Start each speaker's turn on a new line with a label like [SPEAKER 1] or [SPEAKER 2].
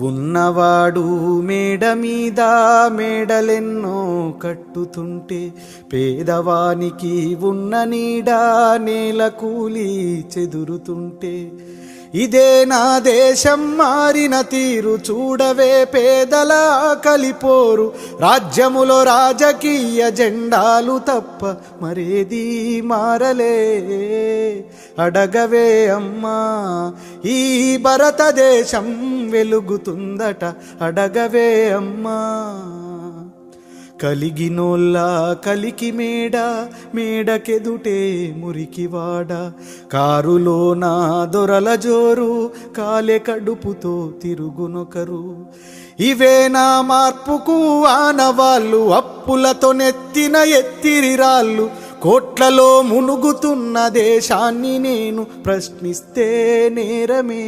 [SPEAKER 1] ఉన్నవాడు మేడ మీద మేడలెన్నో కట్టుతుంటే పేదవానికి ఉన్న నీడ నేల కూలి చెదురుతుంటే ఇదే నా దేశం మారిన తీరు చూడవే పేదల కలిపోరు రాజ్యములో రాజకీయ జెండాలు తప్ప మరేది మారలే అడగవే అమ్మా ఈ భారతదేశం వెలుగుతుందట అడగవే అమ్మా కలిగినోళ్ళ కలికి మేడకెదుటే మురికివాడ కారులోన దొరల జోరు కాలే కడుపుతో తిరుగునొకరు ఇవే నా మార్పుకు ఆనవాళ్ళు అప్పులతో నెత్తిన ఎత్తిరిరాళ్ళు కోట్లలో మునుగుతున్న దేశాన్ని నేను ప్రశ్నిస్తే నేరమే